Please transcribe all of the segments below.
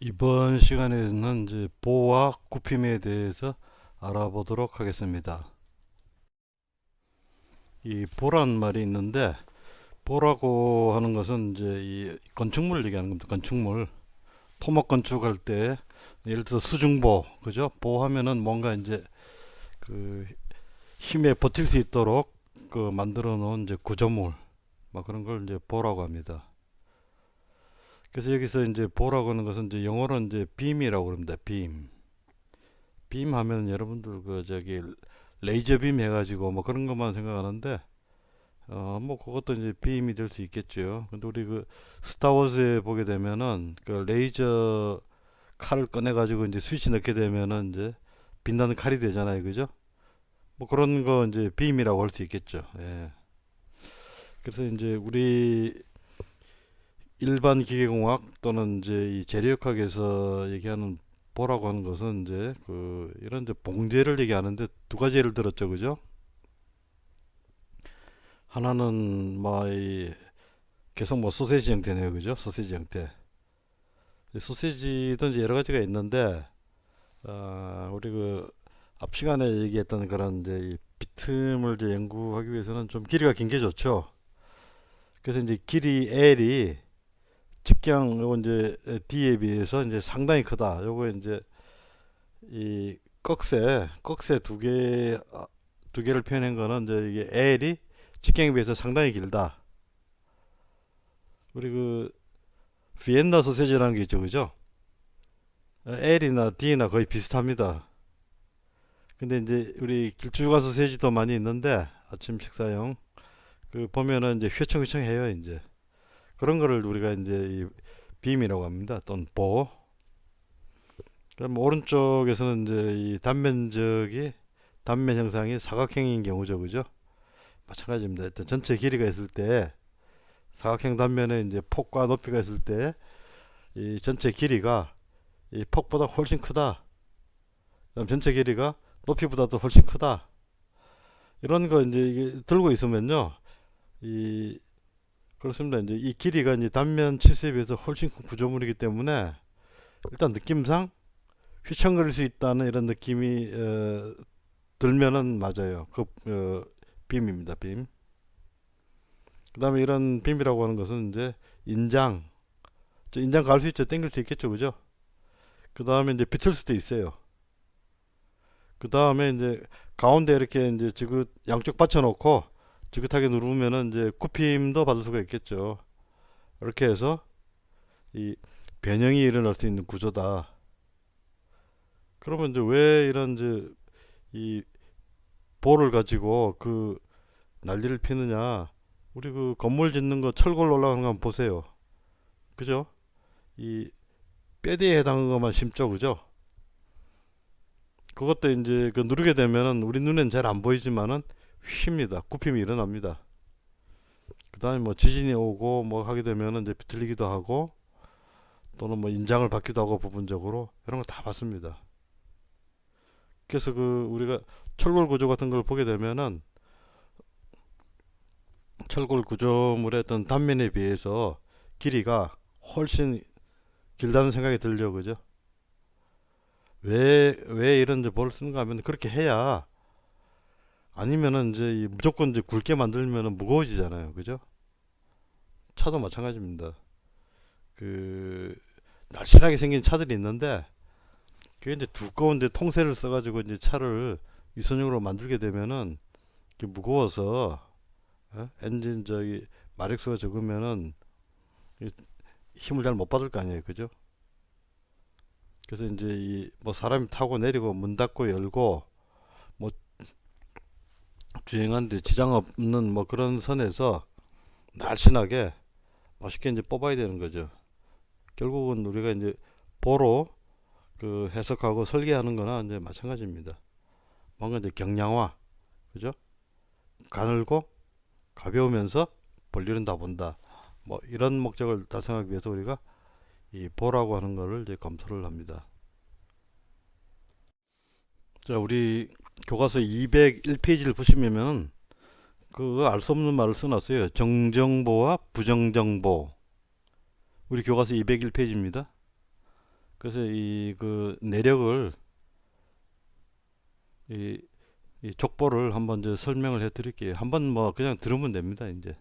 이번 시간에는 이제 보와 굽힘에 대해서 알아보도록 하겠습니다. 이 보란 말이 있는데, 보라고 하는 것은 이제 이 건축물을 얘기하는 겁니다. 건축물. 토목 건축할 때 예를 들어 수중보, 그죠? 보하면은 뭔가 이제 그 힘에 버틸 수 있도록 그 만들어 놓은 이제 구조물, 막 그런 걸 이제 보라고 합니다. 그래서 여기서 이제 보라고 하는 것은 이제 영어로는 이제 빔이라고 그럽니다. 빔. 빔 하면 여러분들 그 저기 레이저 빔 해가지고 뭐 그런 것만 생각하는데 뭐 그것도 이제 빔이 될 수 있겠죠. 근데 우리 그 스타워즈에 보게 되면은 그 레이저 칼을 꺼내가지고 이제 스위치 넣게 되면은 이제 빛나는 칼이 되잖아요, 그죠? 뭐 그런 거 이제 빔이라고 할 수 있겠죠. 예. 그래서 이제 우리 일반 기계공학 또는 이제 이 재료역학에서 얘기하는 보라고 하는 것은 이제 그 이런 이제 봉제를 얘기하는데 두 가지 예를 들었죠, 그죠? 하나는 뭐 이 계속 뭐 소세지 형태네요, 그죠? 소세지 형태. 소세지도 이제 여러 가지가 있는데 우리 그 앞 시간에 얘기했던 그런 이제 이 비틈을 이제 연구하기 위해서는 좀 길이가 긴 게 좋죠. 그래서 이제 길이 L이 직경 요거 이제 D에 비해서 이제 상당히 크다. 요거 이제 이 꺽쇠 두 개를 표현한 거는 이제 이게 L이 직경에 비해서 상당히 길다. 우리 그 비엔나 소세지라는 게 있죠, 그죠? L이나 D나 거의 비슷합니다. 근데 이제 우리 길쭉한 소세지도 많이 있는데 아침 식사용 그 보면은 이제 휘청휘청해요, 이제 그런 거를 우리가 이제 이 빔이라고 합니다. 또는 보. 그럼 오른쪽에서는 이제 이 단면 형상이 사각형인 경우죠, 그죠? 마찬가지입니다. 일단 전체 길이가 있을 때 사각형 단면에 이제 폭과 높이가 있을 때 이 전체 길이가 이 폭보다 훨씬 크다. 그다음 전체 길이가 높이보다도 훨씬 크다. 이런 거 이제 이게 들고 있으면요. 이 그렇습니다. 이제 이 길이가 이제 단면 치수에 비해서 훨씬 큰 구조물이기 때문에 일단 느낌상 휘청거릴 수 있다는 이런 느낌이 들면은 맞아요. 그 빔입니다. 빔. 그다음에 이런 빔이라고 하는 것은 이제 인장, 인장 갈 수 있죠. 당길 수 있겠죠, 그죠? 그다음에 이제 비틀 수도 있어요. 그다음에 이제 가운데 이렇게 이제 지긋 양쪽 받쳐놓고 지긋하게 누르면은 이제 굽힘도 받을 수가 있겠죠. 이렇게 해서 이 변형이 일어날 수 있는 구조다. 그러면 이제 왜 이런 이제 이 볼을 가지고 그 난리를 피느냐? 우리 그 건물 짓는 거 철골 올라가는 거 한번 보세요. 그죠? 이 뼈대에 해당하는 것만 심죠, 그죠? 그것도 이제 그 누르게 되면은 우리 눈엔 잘 안 보이지만은 휩니다. 굽힘이 일어납니다. 그다음에 뭐 지진이 오고 뭐 하게 되면은 이제 비틀리기도 하고 또는 뭐 인장을 받기도 하고 부분적으로 이런 거 다 봤습니다. 그래서 그 우리가 철골 구조 같은 걸 보게 되면은 철골 구조물의 어떤 단면에 비해서 길이가 훨씬 길다는 생각이 들려, 그죠? 왜 이런 이제 볼을 쓰는가 하면 그렇게 해야 아니면은 이제 무조건 이제 굵게 만들면은 무거워지잖아요, 그죠? 차도 마찬가지입니다. 그 날씬하게 생긴 차들이 있는데 그게 이제 두꺼운 이제 통세를 써가지고 이제 차를 유선용으로 만들게 되면은 무거워서 엔진 저기 마력수가 적으면은 힘을 잘 못 받을 거 아니에요, 그죠? 그래서 이제 이 뭐 사람이 타고 내리고 문 닫고 열고 뭐 주행하는데 지장 없는 뭐 그런 선에서 날씬하게 멋있게 이제 뽑아야 되는 거죠. 결국은 우리가 이제 보로 그 해석하고 설계하는 거나 이제 마찬가지입니다. 뭔가 이제 경량화, 그죠? 가늘고 가벼우면서 볼일은 다 본다. 뭐 이런 목적을 달성하기 위해서 우리가 이 보라고 하는 거를 이제 검토를 합니다. 자, 우리 교과서 201페이지를 보시면은 그거 알 수 없는 말을 써놨어요. 정정보와 부정정보. 우리 교과서 201페이지입니다. 그래서 이 그 내력을 이, 이 족보를 한번 이제 설명을 해 드릴게요. 한번 뭐 그냥 들으면 됩니다. 이제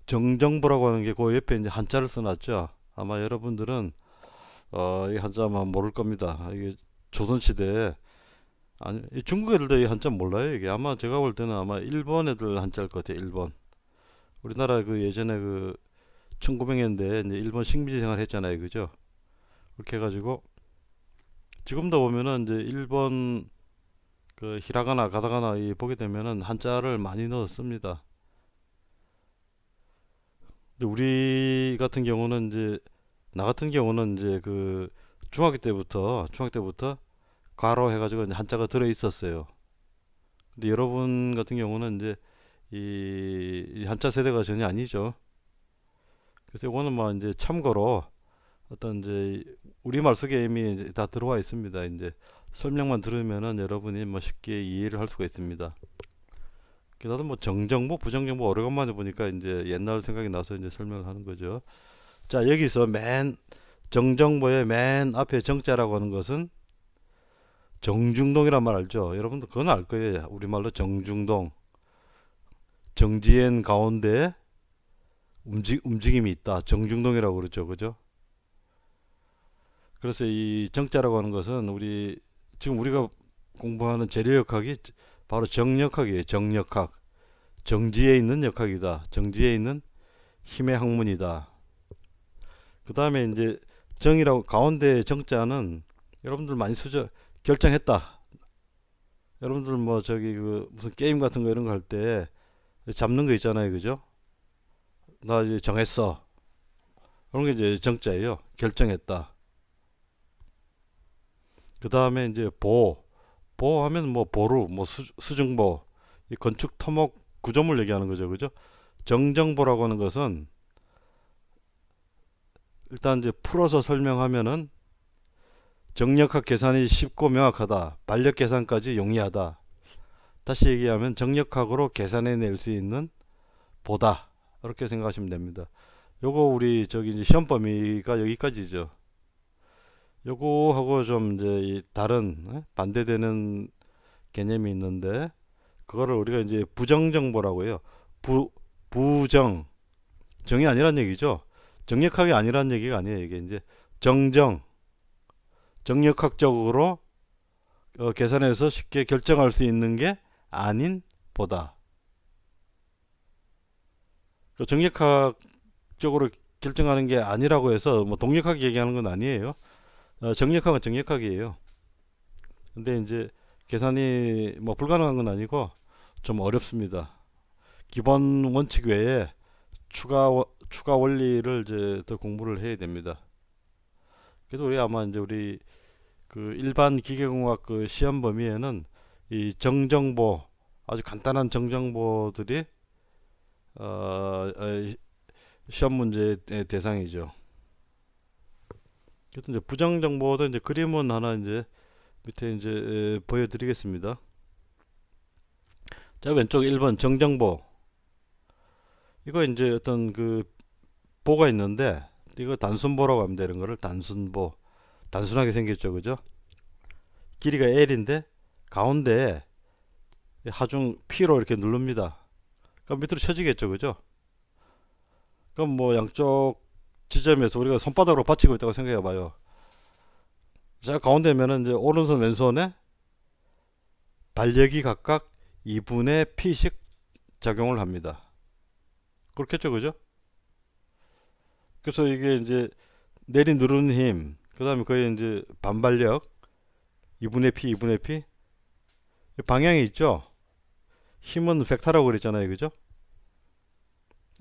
정정보라고 하는 게 그 옆에 이제 한자를 써놨죠. 아마 여러분들은 이 한자만 모를 겁니다. 이게 조선시대에 아니 중국 애들도 이 한자 몰라요. 이게 아마 제가 볼 때는 아마 일본 애들 한자일 것 같아요. 일본. 우리나라 그 예전에 그 1900년대에 이제 일본 식민지 생활 했잖아요. 그죠? 그렇게 해가지고 지금도 보면은 이제 일본 그 히라가나 가다가나 이 보게 되면은 한자를 많이 넣었습니다. 근데 우리 같은 경우는 이제 나 같은 경우는 이제 그 중학교 때부터 가로 해가지고 이제 한자가 들어 있었어요. 근데 여러분 같은 경우는 이제 이 한자 세대가 전혀 아니죠. 그래서 이거는 뭐 이제 참고로 어떤 이제 우리말 속에 이미 이제 다 들어와 있습니다. 이제 설명만 들으면은 여러분이 뭐 쉽게 이해를 할 수가 있습니다. 나도 뭐 정정보, 부정정보 오래간만에 보니까 이제 옛날 생각이 나서 이제 설명을 하는 거죠. 자, 여기서 맨 정정보의 맨 앞에 정자라고 하는 것은 정중동이란 말 알죠? 여러분들 그건 알 거예요. 우리말로 정중동. 정지엔 가운데 움직임이 있다. 정중동이라고 그러죠. 그죠? 그래서 이 정자라고 하는 것은 지금 우리가 공부하는 재료역학이 바로 정역학이에요. 정역학. 정지에 있는 역학이다. 정지에 있는 힘의 학문이다. 그 다음에 이제 정이라고 가운데 정자는 여러분들 많이 쓰죠. 결정했다. 여러분들 뭐 저기 그 무슨 게임 같은 거 이런 거 할 때 잡는 거 있잖아요. 그죠? 나 이제 정했어. 그런 게 이제 정자예요. 결정했다. 그 다음에 이제 보하면 뭐 보루, 뭐 수중보, 이 건축 토목 구조물 얘기하는 거죠. 그죠? 정정보라고 하는 것은 일단 이제 풀어서 설명하면은 정력학 계산이 쉽고 명확하다. 반력 계산까지 용이하다. 다시 얘기하면 정력학으로 계산해낼 수 있는 보다. 이렇게 생각하시면 됩니다. 요거 우리 저기 이제 시험 범위가 여기까지죠. 요거하고 좀 이제 이 다른 반대되는 개념이 있는데 그거를 우리가 이제 부정정보라고 해요. 부정 정이 아니란 얘기죠. 정력학이 아니란 얘기가 아니에요. 이게 이제 정력학적으로 계산해서 쉽게 결정할 수 있는 게 아닌 보다. 그 정력학적으로 결정하는 게 아니라고 해서 뭐 동력학 얘기하는 건 아니에요. 정력학은 정력학이에요. 근데 이제 계산이 뭐 불가능한 건 아니고 좀 어렵습니다. 기본 원칙 외에 추가 원리를 이제 더 공부를 해야 됩니다. 그래서 우리 아마 이제 우리 그 일반 기계공학 그 시험 범위에는 이 정정보 아주 간단한 정정보들이 어, 어, 시험 문제의 대상이죠. 그래서 이제 부정정보도 이제 그림은 하나 이제 밑에 이제 보여드리겠습니다. 자, 왼쪽 1번 정정보. 이거 이제 어떤 그 보가 있는데 이거 단순보라고 합니다. 이런 거를 단순보. 단순하게 생겼죠. 그죠? 길이가 L인데 가운데 하중 P로 이렇게 누릅니다. 그럼 밑으로 쳐지겠죠. 그죠? 그럼 뭐 양쪽 지점에서 우리가 손바닥으로 받치고 있다고 생각해 봐요. 자, 가운데면은 이제 오른손 왼손에 반력이 각각 2분의 P씩 작용을 합니다. 그렇겠죠. 그죠? 그래서 이게 이제 내리 누르는 힘, 그 다음에 거의 이제 반발력, 2분의 P, 2분의 P. 방향이 있죠? 힘은 벡터라고 그랬잖아요. 그죠?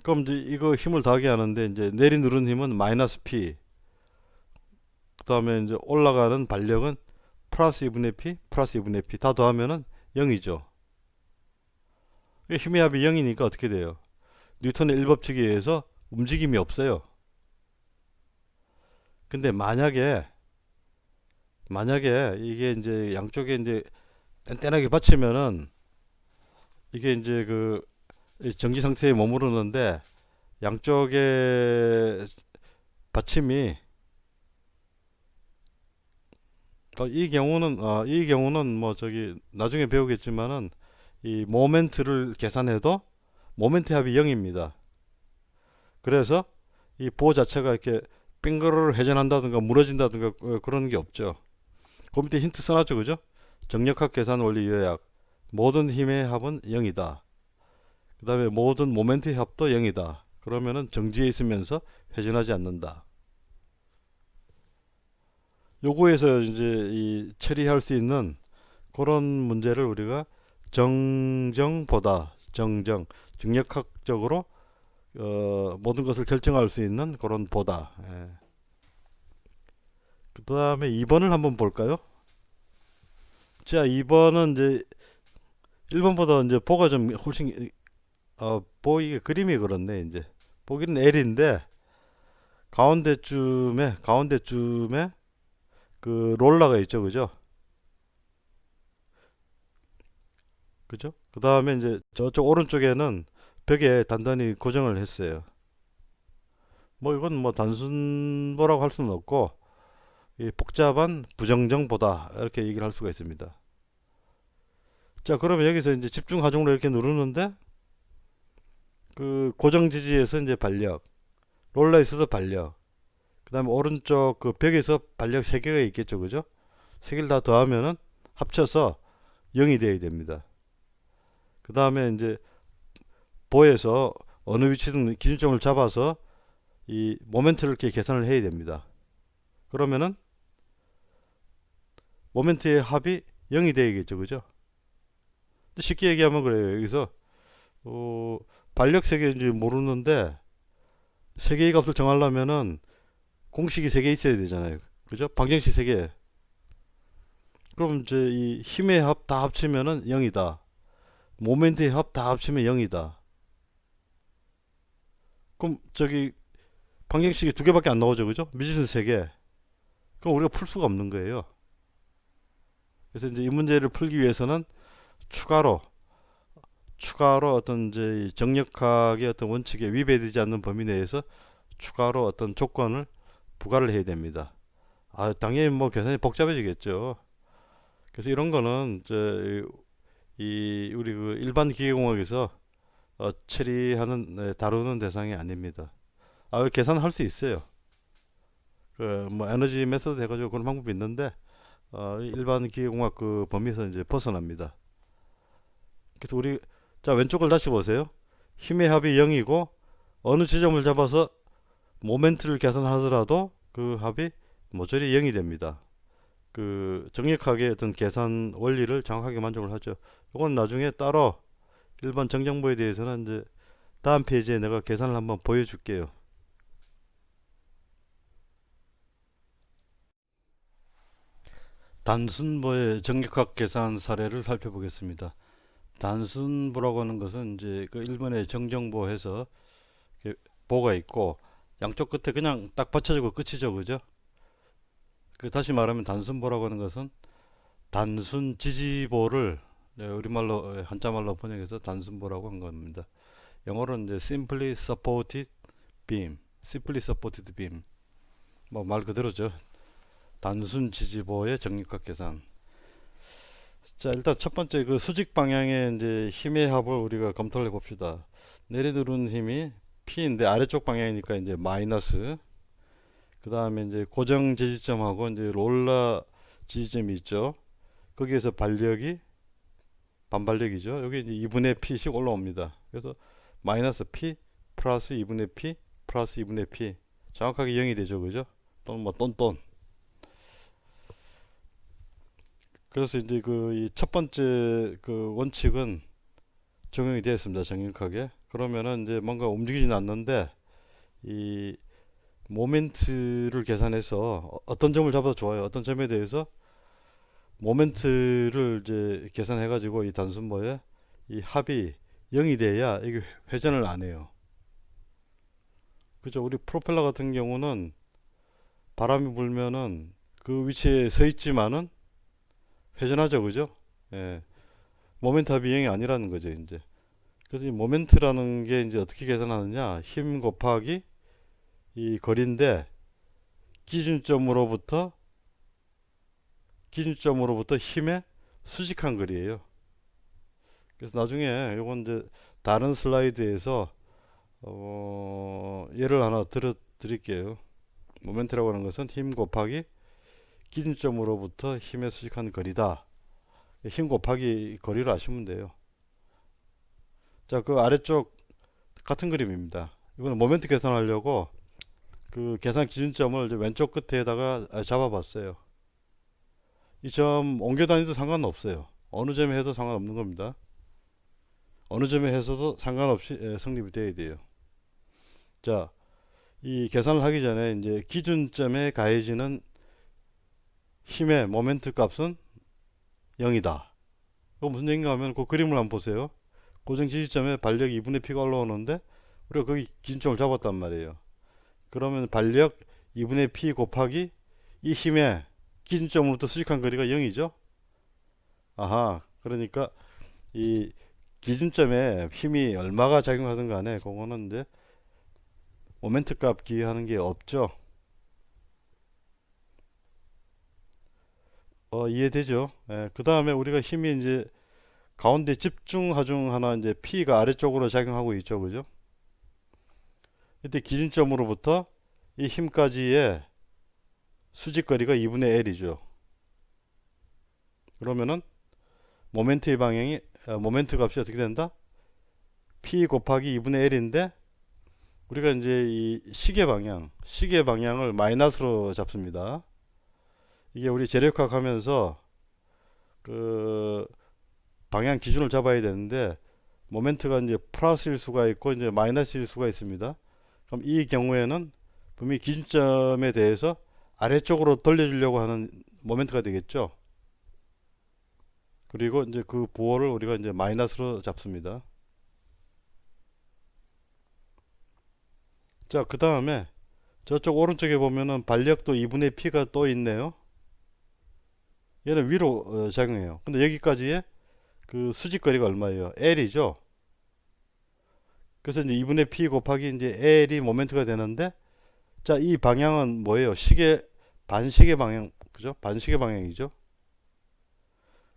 그럼 이제 이거 힘을 더하게 하는데 이제 내리 누르는 힘은 마이너스 P. 그 다음에 이제 올라가는 반력은 플러스 2분의 P, 플러스 2분의 P. 다 더하면은 0이죠. 힘의 합이 0이니까 어떻게 돼요? 뉴턴의 1법칙에 의해서 움직임이 없어요. 근데 만약에 이게 이제 양쪽에 이제 땡땡하게 받치면은 이게 이제 그 정지 상태에 머무르는데 양쪽의 받침이 이 경우는 뭐 저기 나중에 배우겠지만은 이 모멘트를 계산해도 모멘트 합이 0입니다. 그래서 이 보호 자체가 이렇게 빙그르르 회전한다든가 무너진다든가 그런 게 없죠. 그 밑에 힌트 써놨죠, 그죠? 정력학 계산 원리 요약. 모든 힘의 합은 0이다. 그 다음에 모든 모멘트의 합도 0이다. 그러면은 정지해 있으면서 회전하지 않는다. 요거에서 이제 이 처리할 수 있는 그런 문제를 우리가 정정력학적으로 모든 것을 결정할 수 있는 그런 보다. 예. 그 다음에 2번을 한번 볼까요? 자, 2번은 이제 1번보다 이제 보가 좀 훨씬 보이게 그림이 그렇네. 이제 보기는 L인데 가운데쯤에 그 롤러가 있죠, 그죠? 그죠? 그 다음에 이제 저쪽 오른쪽에는 벽에 단단히 고정을 했어요. 뭐 이건 뭐 단순보라고 할 수는 없고 이 복잡한 부정정보다 이렇게 얘기를 할 수가 있습니다. 자, 그러면 여기서 이제 집중 하중으로 이렇게 누르는데 그 고정 지지에서 이제 반력, 롤러에서도 반력, 그 다음에 오른쪽 그 벽에서 반력 3개가 있겠죠, 그죠? 3개를 다 더하면은 합쳐서 0이 되어야 됩니다. 그 다음에 이제 보에서 어느 위치든 기준점을 잡아서 이 모멘트를 이렇게 계산을 해야 됩니다. 그러면은 모멘트의 합이 0이 되겠죠, 그죠? 쉽게 얘기하면 그래요. 여기서 어, 반력 3개인지 모르는데 3개의 값을 정하려면은 공식이 3개 있어야 되잖아요. 그죠? 방정식 3개. 그럼 이제 이 힘의 합 다 합치면은 0이다. 모멘트의 합 다 합치면 0이다. 그럼 저기 방정식이 2개밖에 안 나오죠, 그죠? 미지수 3개. 그럼 우리가 풀 수가 없는 거예요. 그래서 이제 이 문제를 풀기 위해서는 추가로 어떤 이제 정력학의 어떤 원칙에 위배되지 않는 범위 내에서 추가로 어떤 조건을 부과를 해야 됩니다. 당연히 뭐 계산이 복잡해지겠죠. 그래서 이런 거는 이 우리 그 일반 기계공학에서 처리하는 다루는 대상이 아닙니다. 계산할 수 있어요. 그 뭐 에너지 메소드 해가지고 그런 방법이 있는데 일반 기계공학 그 범위에서 이제 벗어납니다. 그래서 우리 자 왼쪽을 다시 보세요. 힘의 합이 0이고 어느 지점을 잡아서 모멘트를 계산하더라도 그 합이 모조리 0이 됩니다. 그 정확하게 어떤 계산 원리를 정확하게 만족을 하죠. 이건 나중에 따로 일반 정정보에 대해서는 이제 다음 페이지에 내가 계산을 한번 보여줄게요. 단순보의 정력학 계산 사례를 살펴보겠습니다. 단순보라고 하는 것은 이제 그 일본의 정정보에서 보가 있고 양쪽 끝에 그냥 딱 받쳐주고 끝이죠, 그죠? 그 다시 말하면 단순보라고 하는 것은 단순 지지보를 우리말로 한자말로 번역해서 단순보라고 한 겁니다. 영어로는 이제 simply supported beam. 뭐 말 그대로죠. 단순 지지보의 정력학 계산. 자, 일단 첫 번째 그 수직 방향의 이제 힘의 합을 우리가 검토를 해봅시다. 내려두는 힘이 P인데 아래쪽 방향이니까 이제 마이너스. 그 다음에 이제 고정 지지점하고 이제 롤러 지지점이 있죠. 거기에서 반력이 반발력이죠. 여기 이제 2분의 P씩 올라옵니다. 그래서 마이너스 P 플러스 2분의 P 플러스 2분의 P 정확하게 0이 되죠, 그죠? 또는 뭐 똔똔. 그래서 이제 그 이 첫 번째 그 원칙은 적용이 되었습니다. 정확하게. 그러면은 이제 뭔가 움직이진 않는데 이 모멘트를 계산해서 어떤 점을 잡아도 좋아요. 어떤 점에 대해서 모멘트를 이제 계산해 가지고 이 단순모에 이 합이 0이 돼야 이게 회전을 안 해요. 그죠? 우리 프로펠러 같은 경우는 바람이 불면은 그 위치에 서 있지만은 회전하죠, 그죠? 예. 모멘트 합이 0이 아니라는 거죠, 이제. 그래서 이 모멘트라는 게 이제 어떻게 계산하느냐? 힘 곱하기 이 거리인데 기준점으로부터 기준점으로부터 힘의 수직한 거리예요. 그래서 나중에 요건 이제 다른 슬라이드에서 예를 하나 들어 드릴게요. 모멘트라고 하는 것은 힘 곱하기 기준점으로부터 힘의 수직한 거리다. 힘 곱하기 거리를 아시면 돼요. 자, 그 아래쪽 같은 그림입니다. 이거는 모멘트 계산하려고 그 계산 기준점을 이제 왼쪽 끝에다가 잡아봤어요. 이 점 옮겨 다니도 상관없어요. 어느 점에 해도 상관없는 겁니다. 어느 점에 해서도 상관없이 성립이 돼야 돼요. 자, 이 계산을 하기 전에 이제 기준점에 가해지는 힘의 모멘트 값은 0이다. 이거 무슨 얘기인가 하면 그 그림을 한번 보세요. 고정 지지점에 반력 2분의 P가 올라오는데 우리가 거기 기준점을 잡았단 말이에요. 그러면 반력 2분의 P 곱하기 이 힘의 기준점으로부터 수직한 거리가 0이죠. 아하, 그러니까 이 기준점에 힘이 얼마가 작용하든 간에 그거는 이제 모멘트 값 기하는 게 없죠. 이해되죠? 예, 그 다음에 우리가 힘이 이제 가운데 집중 하중 하나 이제 P가 아래쪽으로 작용하고 있죠. 그죠? 이때 기준점으로부터 이 힘까지의 수직거리가 2분의 L이죠. 그러면은 모멘트의 방향이 모멘트 값이 어떻게 된다? P 곱하기 2분의 L인데 우리가 이제 이 시계 방향을 마이너스로 잡습니다. 이게 우리 재력학 하면서 그 방향 기준을 잡아야 되는데 모멘트가 이제 플러스일 수가 있고 이제 마이너스일 수가 있습니다. 그럼 이 경우에는 분명히 기준점에 대해서 아래쪽으로 돌려주려고 하는 모멘트가 되겠죠. 그리고 이제 그 부호를 우리가 이제 마이너스로 잡습니다. 자, 그 다음에 저쪽 오른쪽에 보면은 반력도 2분의 P가 또 있네요. 얘는 위로 작용해요. 근데 여기까지의 그 수직거리가 얼마예요? L이죠. 그래서 이제 2분의 P 곱하기 이제 L이 모멘트가 되는데, 자, 이 방향은 뭐예요? 반시계 방향, 그죠? 반시계 방향이죠.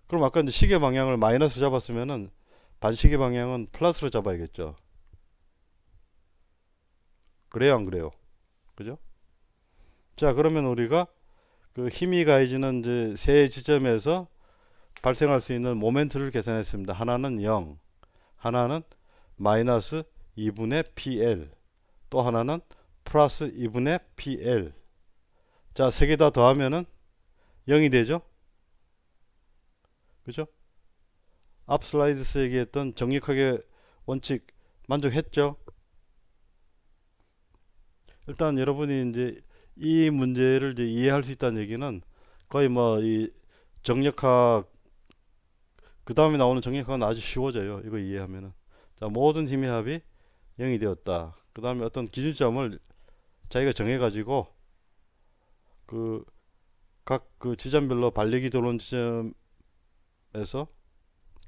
그럼 아까 이제 시계 방향을 마이너스 잡았으면은 반시계 방향은 플러스로 잡아야겠죠. 그래요, 안 그래요? 그죠? 자, 그러면 우리가 그 힘이 가해지는 이제 세 지점에서 발생할 수 있는 모멘트를 계산했습니다. 하나는 0, 하나는 마이너스 2분의 PL, 또 하나는 플러스 2분의 PL. 자, 세 개 다 더하면은 0이 되죠? 그죠? 앞 슬라이드에서 얘기했던 정립학의 원칙 만족했죠? 일단 여러분이 이제 이 문제를 이제 이해할 수 있다는 얘기는 거의 뭐 이 정력학 그 다음에 나오는 정력학은 아주 쉬워져요. 이거 이해하면은. 자, 모든 힘의 합이 0이 되었다. 그 다음에 어떤 기준점을 자기가 정해가지고 그 각 그 지점별로 반력이 들어온 지점에서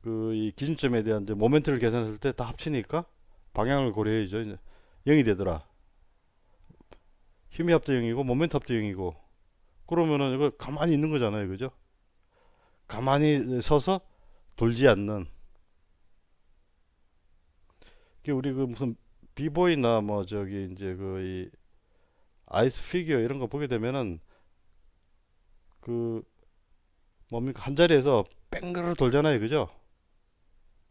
그 이 기준점에 대한 이제 모멘트를 계산했을 때 다 합치니까 방향을 고려해야죠. 이제 0이 되더라. 힘의 합도 0이고 모멘트 합도 0이고 그러면은 이거 가만히 있는 거잖아요. 그죠? 가만히 서서 돌지 않는 우리 그 무슨 비보이나 뭐 저기 이제 그 이 아이스 피규어 이런 거 보게 되면은 그 뭡니까 한 자리에서 뺑그르 돌잖아요. 그죠?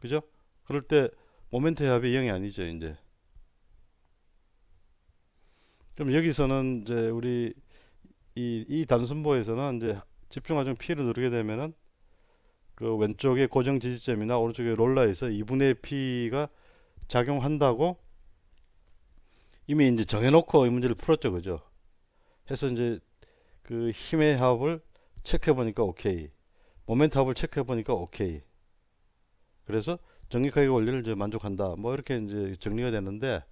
그죠? 그럴 때 모멘트 합이 0이 아니죠. 이제 그럼 여기서는 이제 우리 이 단순보에서는 이제 집중하중 P를 누르게 되면은 그 왼쪽에 고정 지지점이나 오른쪽에 롤러에서 2분의 P가 작용한다고 이미 이제 정해놓고 이 문제를 풀었죠. 그죠? 해서 이제 그 힘의 합을 체크해 보니까 오케이. 모멘트 합을 체크해 보니까 오케이. 그래서 정립하게 원리를 이제 만족한다. 뭐 이렇게 이제 정리가 되는데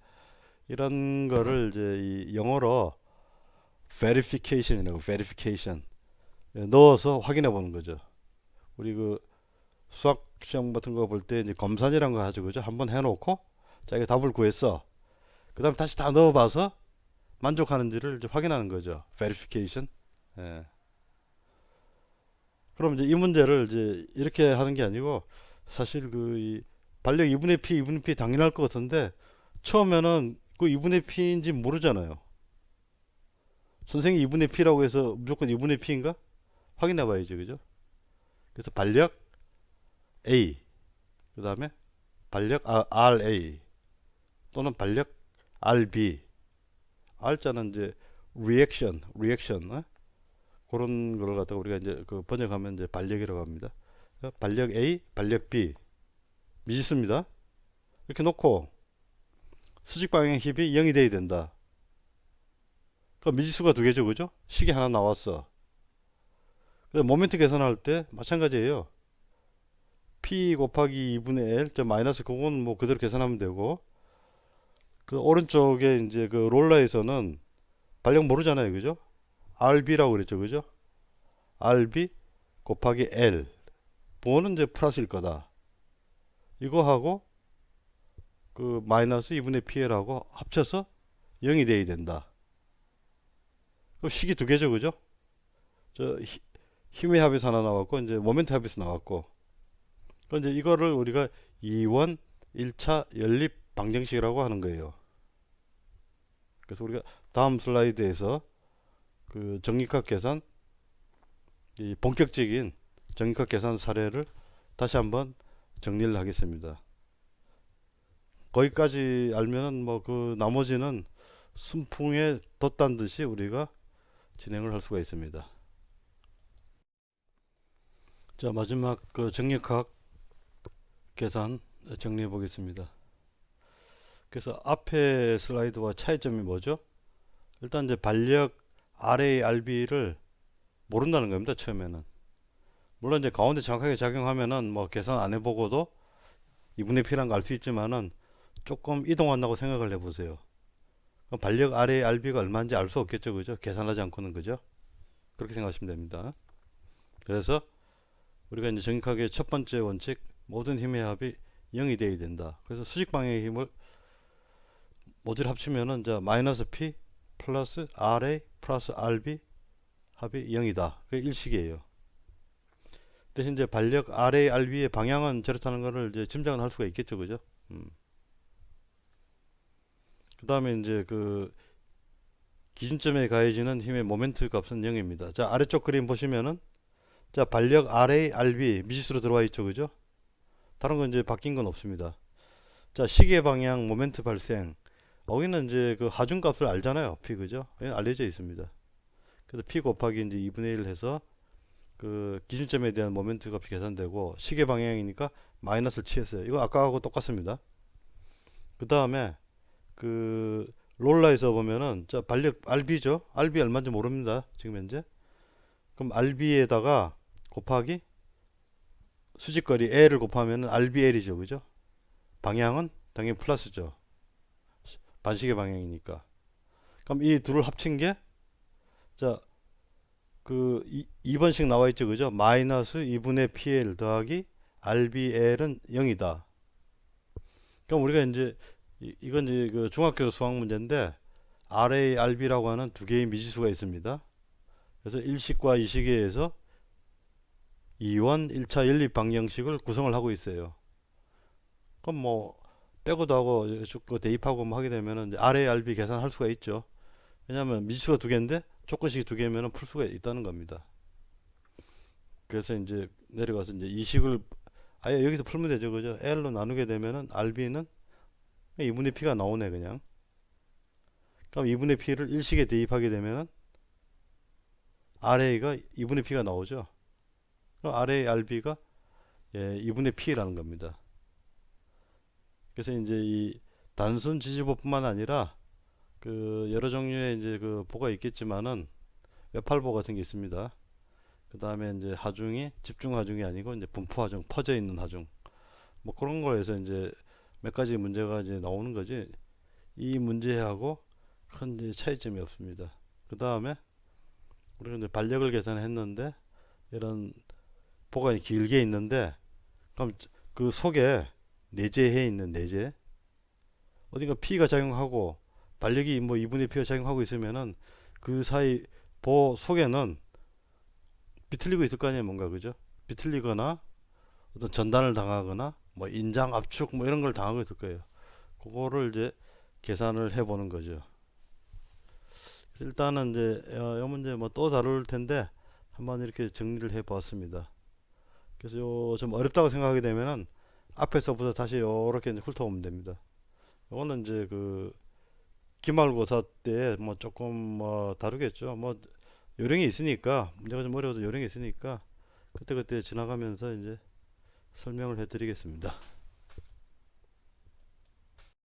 이런 거를 이제 이 영어로 verification이라고 verification 넣어서 확인해 보는 거죠. 우리 그 수학 시험 같은 거 볼 때 이제 검산이란 거 하죠. 그죠? 한번 해놓고 자기가 답을 구했어. 그 다음에 다시 다 넣어봐서 만족하는지를 이제 확인하는 거죠. verification. 예. 그럼 이제 이 문제를 이제 이렇게 하는 게 아니고 사실 이 반력 2분의 P, 2분의 P 당연할 것 같은데 처음에는 그 2분의 P인지 모르잖아요. 선생이 2분의 P라고 해서 무조건 2분의 P인가? 확인해 봐야지, 그죠? 그래서 반력 A, 그 다음에 반력 RA 또는 반력 RB. R자는 이제 리액션, 그런 걸 갖다가 우리가 이제 그 번역하면 이제 반력이라고 합니다. 반력 A, 반력 B 미지수입니다. 이렇게 놓고 수직 방향 힘이 0이 돼야 된다. 그 미지수가 두 개죠, 그죠? 식이 하나 나왔어. 그래서 모멘트 계산할 때 마찬가지예요. P 곱하기 2분의 L, 마이너스 그건 뭐 그대로 계산하면 되고, 그 오른쪽에 이제 그 롤러에서는 반력 모르잖아요, 그죠? RB라고 그랬죠, 그죠? RB 곱하기 L. 부호는 이제 플러스일 거다. 이거하고 그 마이너스 2분의 PL하고 합쳐서 0이 돼야 된다. 그럼 식이 두 개죠, 그죠? 저 힘의 합에서 하나 나왔고 이제 모멘트 합에서 나왔고. 이제 이거를 우리가 이원 1차 연립 방정식이라고 하는 거예요. 그래서 우리가 다음 슬라이드에서 그 정lik학 계산, 이 본격적인 정lik학 계산 사례를 다시 한번 정리를 하겠습니다. 거기까지 알면은 뭐 그 나머지는 순풍에 돛단 듯이 우리가 진행을 할 수가 있습니다. 자, 마지막 그 정lik학 계산 정리해 보겠습니다. 그래서 앞에 슬라이드와 차이점이 뭐죠? 일단 이제 반력 RA, RB를 모른다는 겁니다. 처음에는. 물론 이제 가운데 정확하게 작용하면은 뭐 계산 안 해보고도 2분의 P란 거 알 수 있지만은 조금 이동한다고 생각을 해보세요. 그럼 반력 RA, RB가 얼마인지 알 수 없겠죠, 그죠? 계산하지 않고는, 그죠? 그렇게 생각하시면 됩니다. 그래서 우리가 이제 정확하게 첫 번째 원칙, 모든 힘의 합이 0이 돼야 된다. 그래서 수직 방향의 힘을 모듈 합치면은 자 마이너스 P 플러스 RA 플러스 RB 합이 0이다. 그게 일식이에요. 대신 이제 반력 RA, RB의 방향은 저렇다는 거를 이제 짐작은 할 수가 있겠죠, 그죠? 그 다음에 이제 그 기준점에 가해지는 힘의 모멘트 값은 0입니다. 자, 아래쪽 그림 보시면은 자, 반력 RA, RB 미지수로 들어와 있죠, 그죠? 다른 건 이제 바뀐 건 없습니다. 자, 시계 방향 모멘트 발생. 여기는 이제 그 하중 값을 알잖아요, P, 그죠? 알려져 있습니다. 그래서 P 곱하기 이제 2분의 1 해서 그 기준점에 대한 모멘트 값이 계산되고 시계 방향이니까 마이너스를 취했어요. 이거 아까하고 똑같습니다. 그 다음에 그 롤러에서 보면은 자 반력 RB죠. RB 얼마인지 모릅니다. 지금 현재. 그럼 RB에다가 곱하기 수직거리 L을 곱하면은 RBL이죠, 그죠? 방향은 당연히 플러스죠. 반시계 방향이니까. 그럼 이 둘을 합친 게 자 그 2번씩 나와 있죠, 그죠? 마이너스 2분의 PL 더하기 RBL은 0이다. 그럼 우리가 이제 이건 이제 그 중학교 수학 문제인데 RA, RB라고 하는 두 개의 미지수가 있습니다. 그래서 1식과 2식에서 2원 1차 연립 방정식을 구성을 하고 있어요. 그럼 뭐 빼고도 하고 쭉 대입하고 뭐 하게 되면은 RA, RB 계산할 수가 있죠. 왜냐하면 미지수가 두 개인데 조건식이 두 개면은 풀 수가 있다는 겁니다. 그래서 이제 내려가서 이제 이 식을 아예 여기서 풀면 되죠, 그죠? L로 나누게 되면은 RB는 2분의 P가 나오네, 그냥. 그럼 2분의 P를 일식에 대입하게 되면은 RA가 2분의 P가 나오죠. 그럼 RA, RB가 2분의 P라는 겁니다. 그래서 이제 이 단순 지지보뿐만 아니라 그 여러 종류의 이제 그 보가 있겠지만은 외팔보 같은 게 있습니다. 그 다음에 이제 하중이 집중 하중이 아니고 이제 분포 하중, 퍼져 있는 하중, 뭐 그런 거에서 이제 몇 가지 문제가 이제 나오는 거지. 이 문제하고 큰 이제 차이점이 없습니다. 그 다음에 우리가 이제 반력을 계산했는데 이런 보가 길게 있는데 그럼 그 속에 내재해 있는 내재 어딘가 P가 작용하고 반력이 뭐 2분의 P가 작용하고 있으면은 그 사이 보 속에는 비틀리고 있을 거 아니에요, 뭔가, 그죠? 비틀리거나 어떤 전단을 당하거나 뭐 인장 압축 뭐 이런 걸 당하고 있을 거예요. 그거를 이제 계산을 해보는 거죠. 일단은 이제 이 문제 뭐 또 다룰 텐데 한번 이렇게 정리를 해보았습니다. 그래서 요 좀 어렵다고 생각하게 되면은 앞에서부터 다시 요렇게 이제 훑어보면 됩니다. 요거는 이제 그 기말고사 때 뭐 조금 뭐 다루겠죠. 뭐 요령이 있으니까 문제가 좀 어려워도 요령이 있으니까 그때그때 지나가면서 이제 설명을 해드리겠습니다.